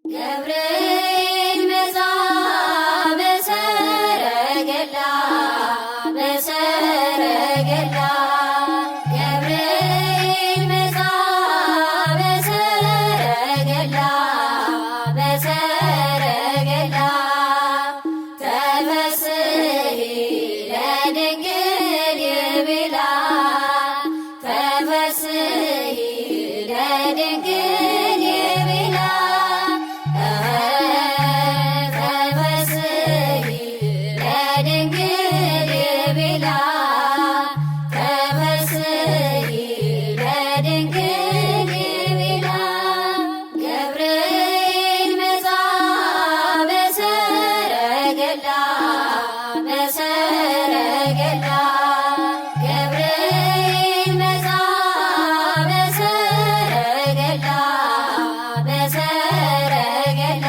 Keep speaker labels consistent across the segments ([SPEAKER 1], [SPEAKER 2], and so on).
[SPEAKER 1] ገብርኤል መጻ በሰረገላ በሰረገላ ገብርኤል መጻ በሰረገላ በሰረገላ ተፈሥሒ ለድንግል ይቤላ ተፈሥሒ ለድንግል ይቤላ ተፈሥሒ ለድንግል ይቤላ ተፈሥሒ ለድንግል ይቤላ ገብርኤል መጻ በሰረገላ በሰረገላ ገብርኤል መጻ በሰረገላ በሰረገላ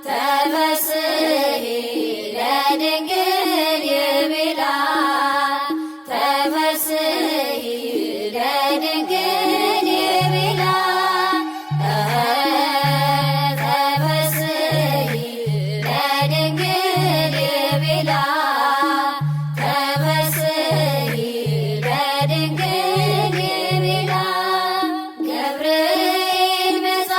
[SPEAKER 1] ተፈሥሒ ለድንግል ይቤላ ተፈሥሒ ለድንግል ይቤላ ተፈሥሒ ለድንግል ይቤላ ተፈሥሒ ለድንግል ይቤላ ገብርኤል መጻ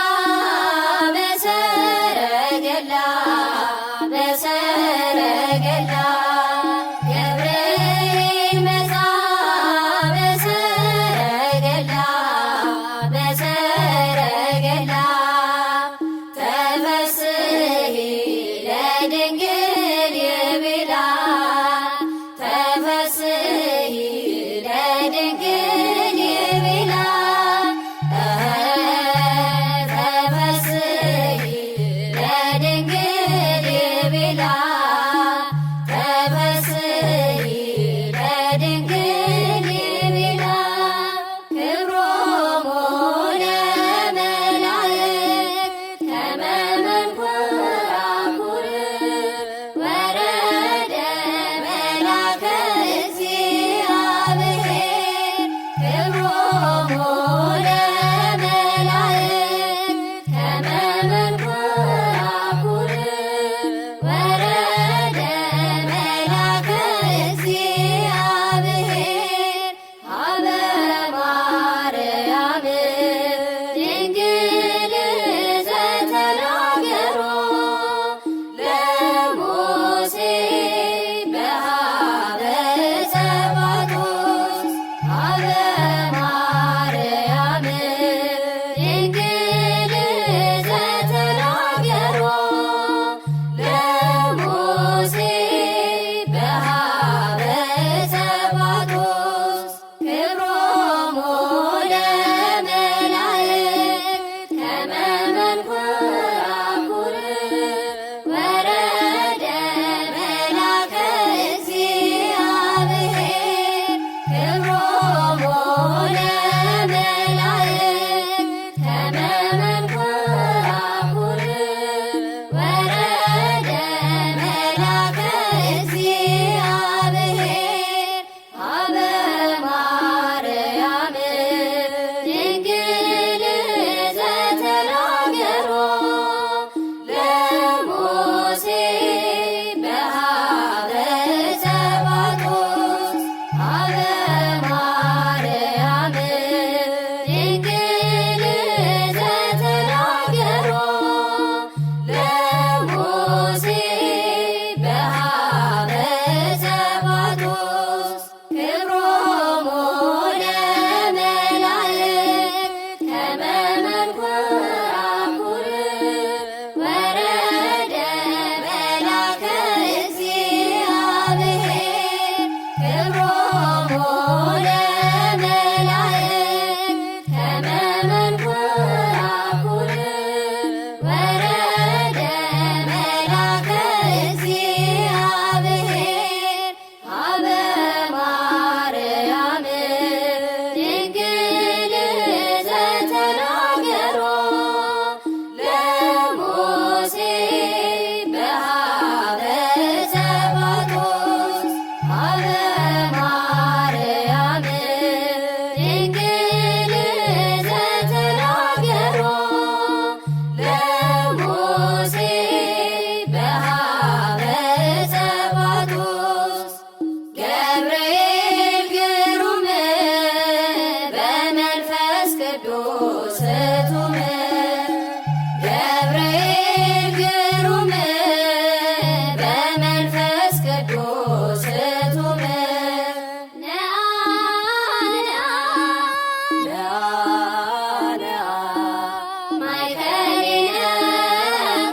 [SPEAKER 1] ማእከሌነ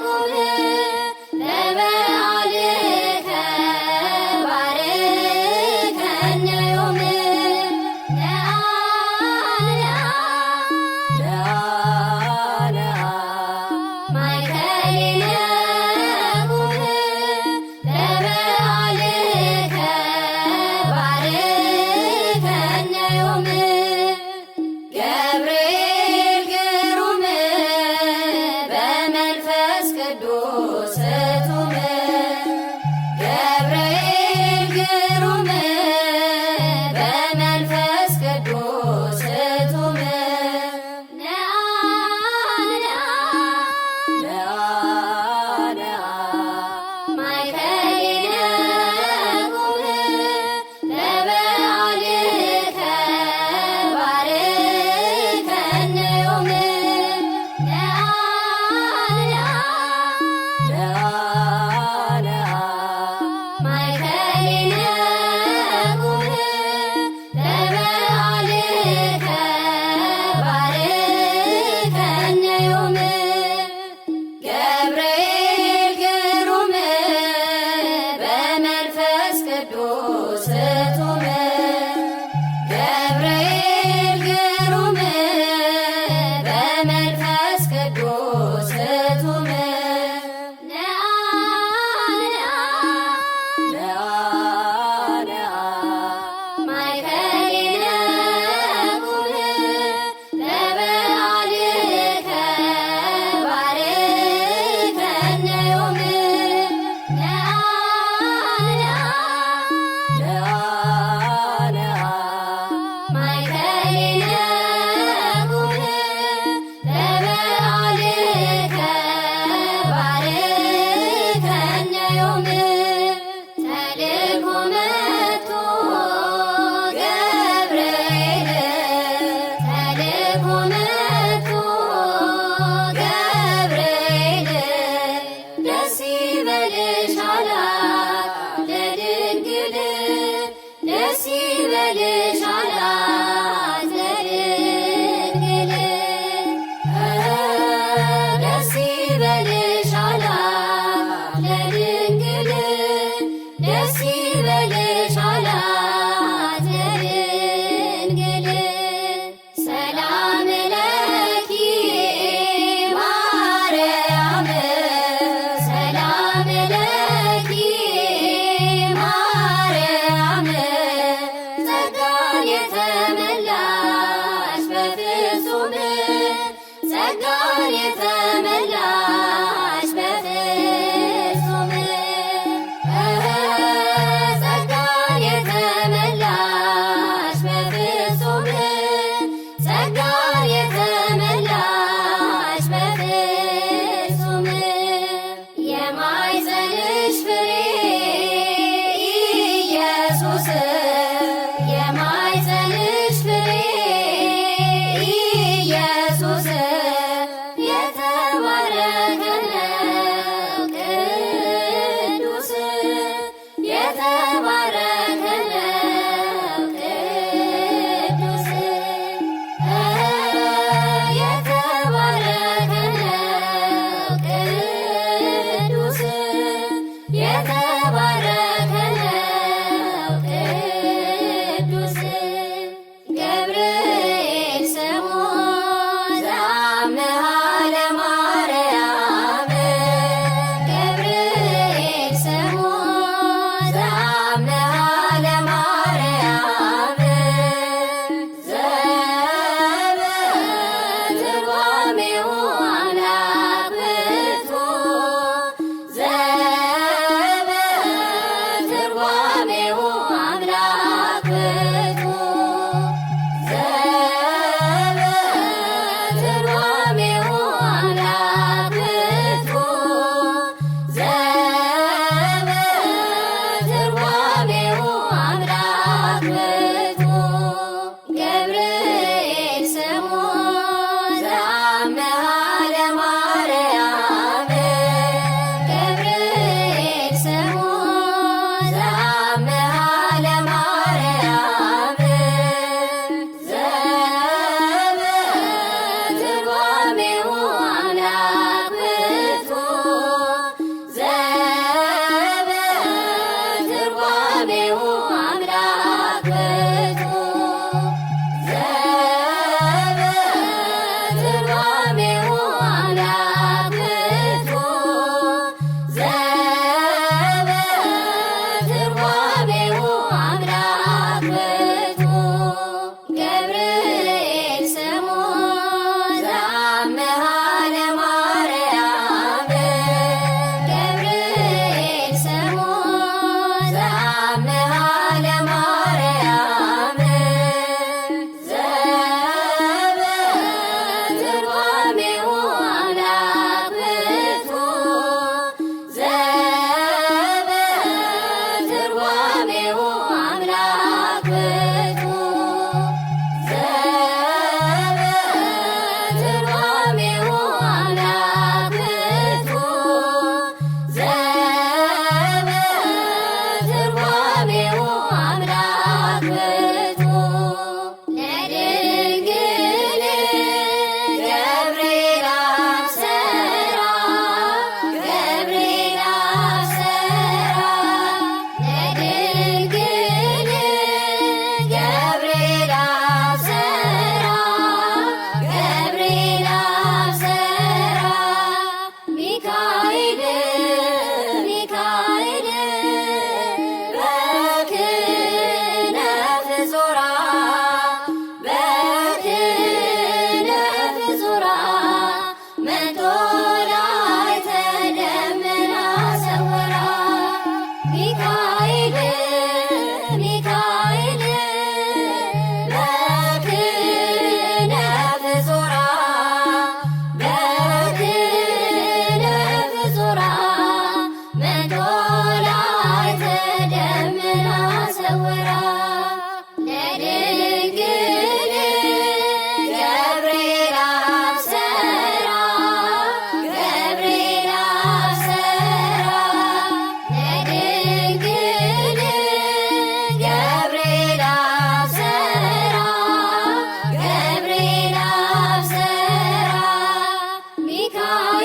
[SPEAKER 1] ቁም ለበዓልከ ባርከነ ዮም ማእከሌነ ቁም ለበዓልከ ባርከነ ዮም ገብርኤል ግሩም በመንፈስ ቅዱስ እቱም ገብርኤል ግሩም በመንፈስ ቅዱስ እቱም ማእከሌነ ቁም ለበዓልከ ባርከነ ዮም ማእከሌነ ቁም ለበዓልከ ባርከነ ዮም ገብርኤል ግሩም በመንፈስ ቅዱስ እቱም ገብርኤል ግሩም በመንፈስ ቅዱስ እቱም ማእከሌነ ቁም ለበዓልከ ባርከነ ዮም ማእከሌነ ቁም ለበዓልከ ባርከነ ዮም ተልኮ መጥቶ ገብርኤል ተልኮ መጥቶ ገብርኤል ደስ ይበልሽ አላት ለድንግል ደስ ይበልሽ አላት ለድንግል ደስ ይበልሽ አላት ለድንግል ደስ ይበልሽ አላት ለድንግል ሰላም ለኪ ማርያም ሰላም ለኪ ማርያም ጸጋን የተመላሽ በፍጹም ጸጋን የተመላሽ በፍጹም ጸጋን የተመላሽ በፍጹም ጸጋን የተመላሽ በፍጹም የማኅፀንሽ ፍሬ ኢየሱስ የማኅፀንሽ ፍሬ ኢየሱስ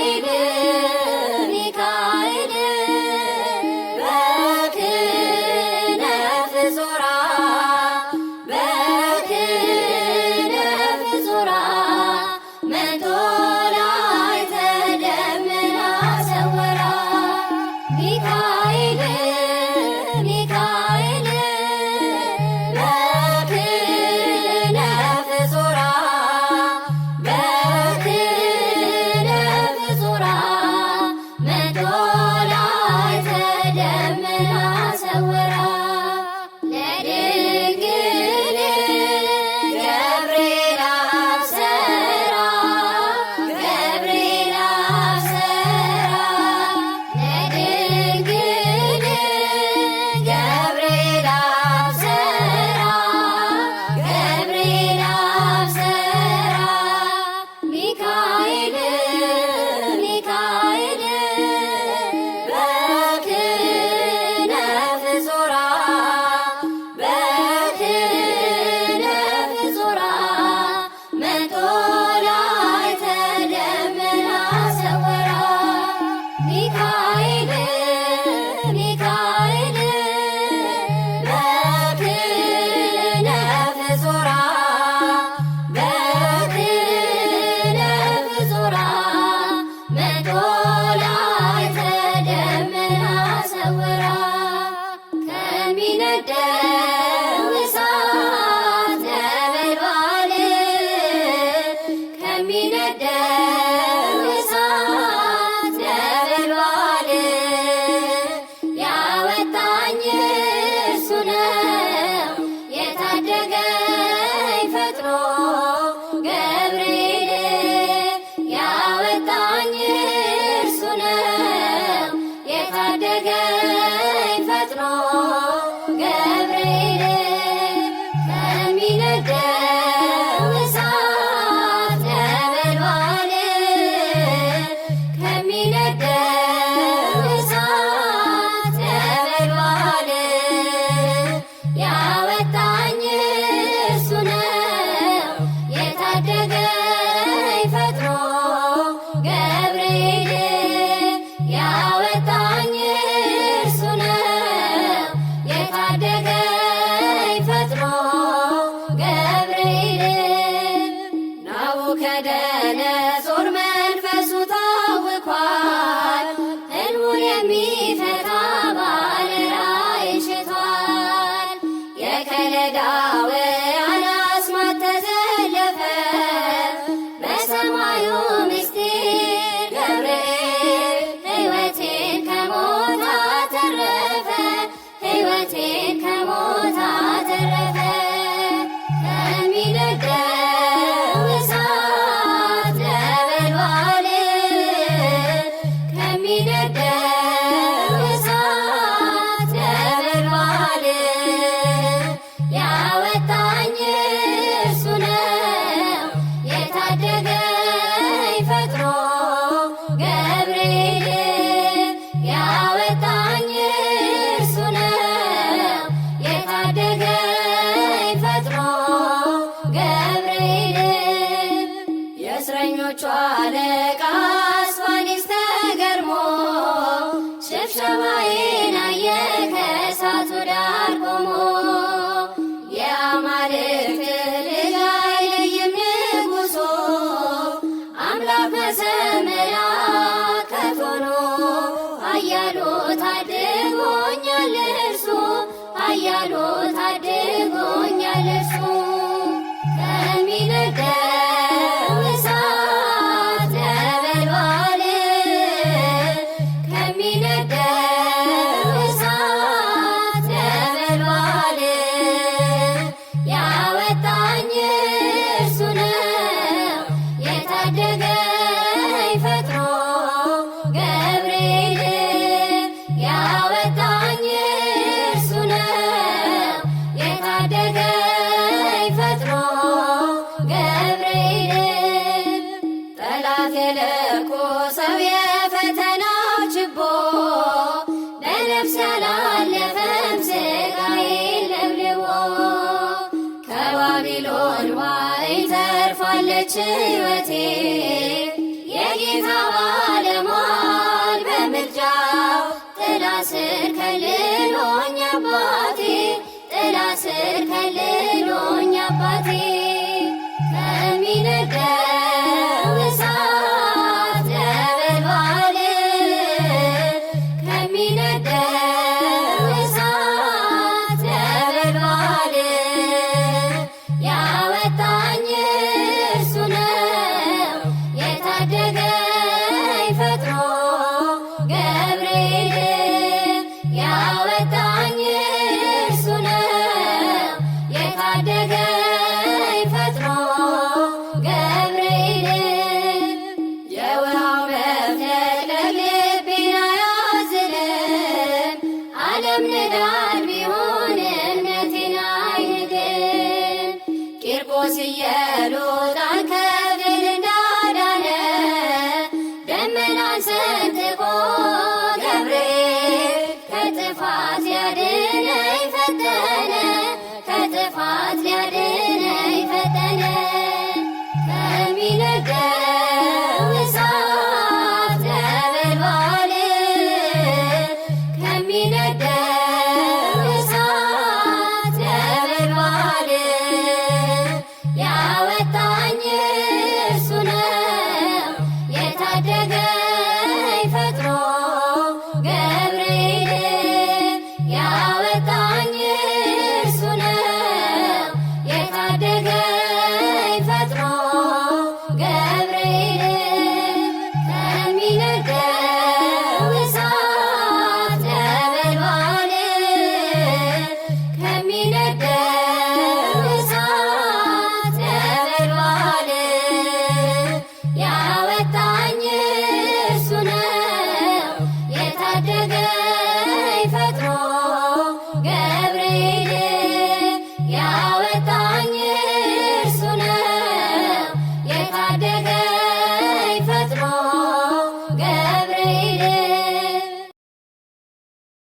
[SPEAKER 1] ሚካኤል ሚካኤል በክነፍ ዞራ በክነፍ ዞራ መቶ ላዕተ ደመና ሰወራ ሚካኤል ሚካኤል በክነፍ ዞራ በክነፍ ዞራ መቶ ላዕተ ደመና ሰወራ ለድንግል ገብርኤል አብሰራ ገብርኤል አብሰራ ለድንግል ገብርኤል አብሰራ ገብርኤል አብሰራ ሚካኤል ሚካኤል በክነፍ ዞራ በክነፍ ዞራ መቶ ላዕተ ደመና ሰወራ ሚካኤል ሚካኤል በክነፍ ዞራ በክነፍ ዞራ መቶ ላዕተ ደመና ሰወራ ከሚነደው እሳት ነበልባል ከሚነደው እሳት ነበልባል ያወጣኝ እርሱ ነው የታደገኝ ፈጥኖ ገብርኤል ያወጣኝ እርሱ ነው የታደገኝ ፈጥኖ ገብርኤል ከሚነደው እሳት ነበልባል ከሚነደው እሳት ነበልባል ያወጣኝ እርሱ ነው የታደገኝ ፈጥኖ ገብርኤል ያወጣኝ እርሱ ነው የታደገኝ ፈጥኖ ገብርኤል ናቡከደነፆር መንፈሱ ታውኳል ሕልሙን የሚፈታ ባለ ራእይ ሽቷል የከለዳውያን አስማት ተዘለፈ በሰማዩ ምስጢር ገብርኤል ሕይወቴን ከሞት አተረፈ ሕይወቴን ከሞት አተረፈ ከሚነደው እሳት ነበልባል ከሚነደው እሳት ነበልባል ያወጣኝ እርሱ ነው የታደገኝ ፈጥኖ ገብርኤል ያወጣኝ እርሱ ነው የታደገኝ ፈጥኖ ገብርኤል የእስረኞቹ አለቃ አስፋኒስ ተገርሞ ሽብሸባዬን አየ ከእሳቱ ዳር ቆሞ የአማልክት ልጅ አይለይም ንጉሡ አምላክ በሰማያት ከፍ ሆኖ ኃያሉ ታድጎኛል እርሱ ኃያሉ ታድጎኛል እርሱ ከሚነደው እሳት ነበልባል ከሚነደው እሳት ነበልባል ያወጣኝ እርሱ ነው የታደገኝ ፈጥኖ ገብርኤል ያወጣኝ እርሱ ነው የታደገኝ ፈጥኖ ገብርኤል ጠላት የለኮሰው የፈተናው ችቦ በነፍስ ያላለፈም ሥጋዬን ለብልቦ ከባቢሎን ዋይ ተርፋለች ሕይወቴ የጌታ ደመናን ሰንጥቆ ገብርኤል ከጥፋት ሊያድነኝ ፈጠነ ከጥፋት ሊያድነኝ ፈጠነ ከሚነደው እሳት ነበልባል ከሚነደው እሳት ነበልባል ያወጣኝ እርሱ ነው የታደገኝ ፈጥኖ ገብርኤል ያወጣኝ እርሱ ነው የታደገኝ ፈጥኖ ገብርኤል ከሚነደው እሳት ነበልባል ከሚነደው እሳት ነበልባል ያወጣኝ እርሱ ነው የታደገኝ ፈጥኖ